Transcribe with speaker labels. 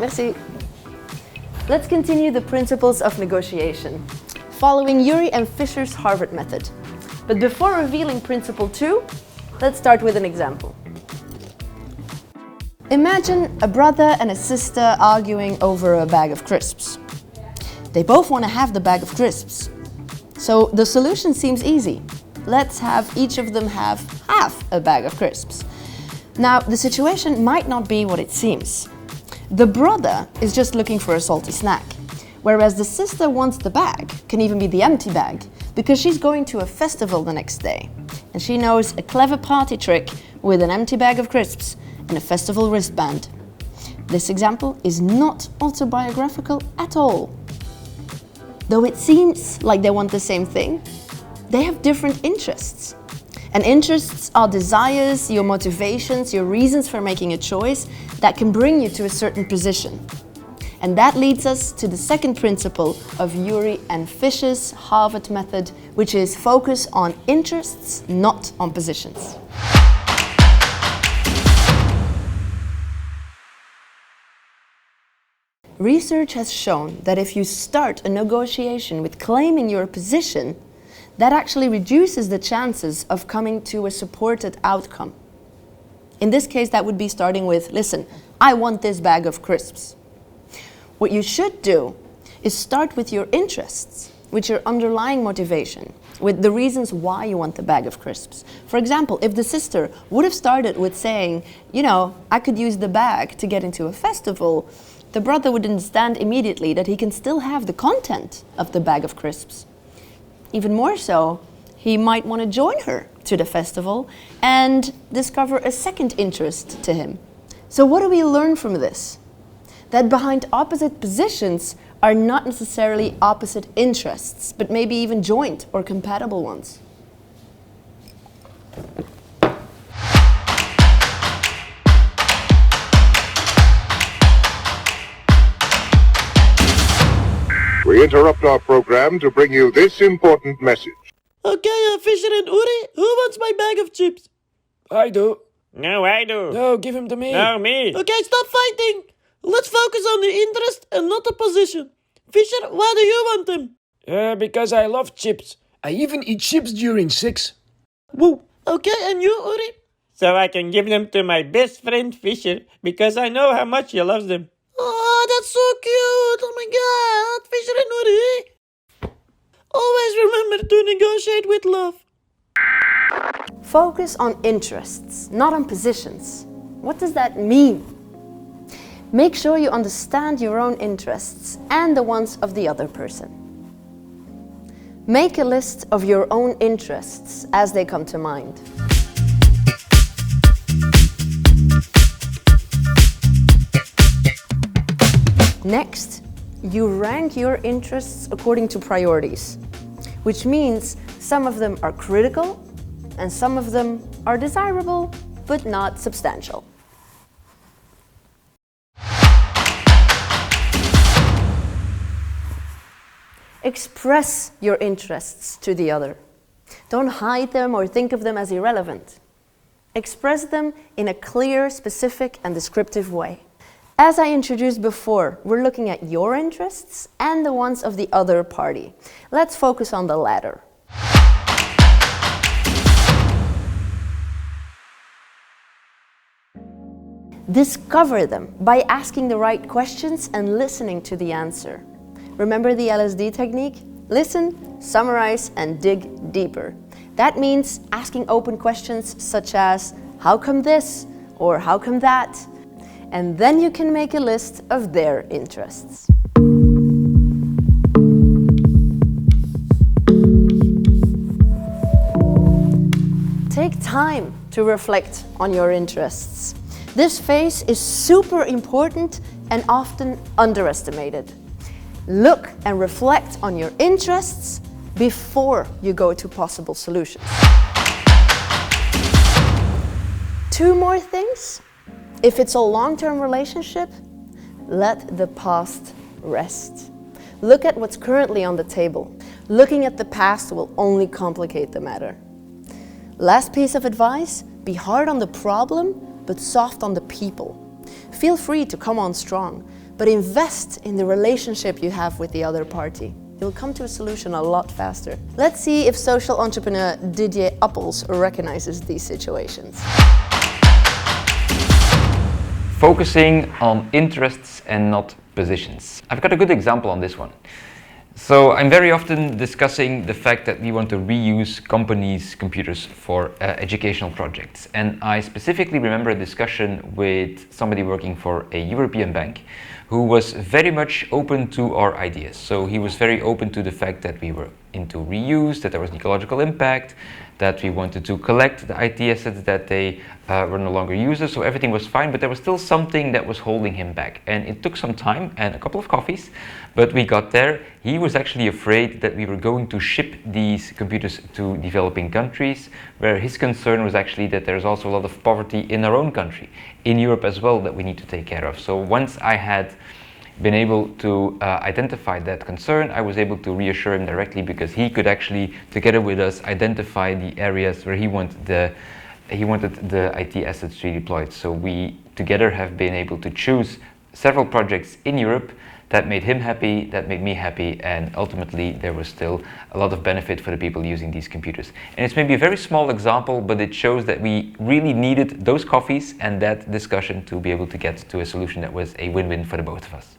Speaker 1: Merci. Let's continue the principles of negotiation, following Ury and Fisher's Harvard method. But before revealing principle 2, let's start with an example. Imagine a brother and a sister arguing over a bag of crisps. They both want to have the bag of crisps. So the solution seems easy. Let's have each of them have half a bag of crisps. Now, the situation might not be what it seems. The brother is just looking for a salty snack, whereas the sister wants the bag, can even be the empty bag, because she's going to a festival the next day. And she knows a clever party trick with an empty bag of crisps and a festival wristband. This example is not autobiographical at all. Though it seems like they want the same thing, they have different interests. And interests are desires, your motivations, your reasons for making a choice that can bring you to a certain position. And that leads us to the second principle of Ury and Fisher's Harvard method, which is focus on interests, not on positions. Research has shown that if you start a negotiation with claiming your position, that actually reduces the chances of coming to a supported outcome. In this case, that would be starting with, listen, I want this bag of crisps. What you should do is start with your interests, with your underlying motivation, with the reasons why you want the bag of crisps. For example, if the sister would have started with saying, I could use the bag to get into a festival, the brother would understand immediately that he can still have the content of the bag of crisps. Even more so, he might want to join her to the festival and discover a second interest to him. So what do we learn from this? That behind opposite positions are not necessarily opposite interests, but maybe even joint or compatible ones.
Speaker 2: We interrupt our program to bring you this important message.
Speaker 3: Okay, Fisher and Ury, who wants my bag of chips?
Speaker 4: I do.
Speaker 5: No, I do.
Speaker 4: No, give him to me.
Speaker 5: No, me.
Speaker 3: Okay, stop fighting. Let's focus on the interest and not the position. Fisher, why do you want them?
Speaker 4: Because I love chips. I even eat chips during sex.
Speaker 3: Woo. Okay, and you, Ury?
Speaker 5: So I can give them to my best friend Fisher because I know how much he loves them.
Speaker 3: Oh, that's so cute. Oh my God, Fisher and Ury. Always remember to negotiate with love.
Speaker 1: Focus on interests, not on positions. What does that mean? Make sure you understand your own interests and the ones of the other person. Make a list of your own interests as they come to mind. Next, you rank your interests according to priorities, which means some of them are critical and some of them are desirable but not substantial. Express your interests to the other. Don't hide them or think of them as irrelevant. Express them in a clear, specific, and descriptive way. As I introduced before, we're looking at your interests and the ones of the other party. Let's focus on the latter. Discover them by asking the right questions and listening to the answer. Remember the LSD technique? Listen, summarize, and dig deeper. That means asking open questions such as, how come this? Or how come that? And then you can make a list of their interests. Take time to reflect on your interests. This phase is super important and often underestimated. Look and reflect on your interests before you go to possible solutions. 2 more things. If it's a long-term relationship, let the past rest. Look at what's currently on the table. Looking at the past will only complicate the matter. Last piece of advice, be hard on the problem, but soft on the people. Feel free to come on strong, but invest in the relationship you have with the other party. You'll come to a solution a lot faster. Let's see if social entrepreneur Didier Appels recognizes these situations.
Speaker 6: Focusing on interests and not positions. I've got a good example on this one. So I'm very often discussing the fact that we want to reuse companies' computers for educational projects. And I specifically remember a discussion with somebody working for a European bank who was very much open to our ideas. So he was very open to the fact that we were into reuse, that there was an ecological impact, that we wanted to collect the IT assets that they were no longer users, so everything was fine, but there was still something that was holding him back. And it took some time and a couple of coffees, but we got there. He was actually afraid that we were going to ship these computers to developing countries, where his concern was actually that there's also a lot of poverty in our own country, in Europe as well, that we need to take care of. So once I had been able to identify that concern, I was able to reassure him directly, because he could actually, together with us, identify the areas where he wanted the IT assets to be deployed. So we together have been able to choose several projects in Europe that made him happy, that made me happy, and ultimately there was still a lot of benefit for the people using these computers. And it's maybe a very small example, but it shows that we really needed those coffees and that discussion to be able to get to a solution that was a win-win for the both of us.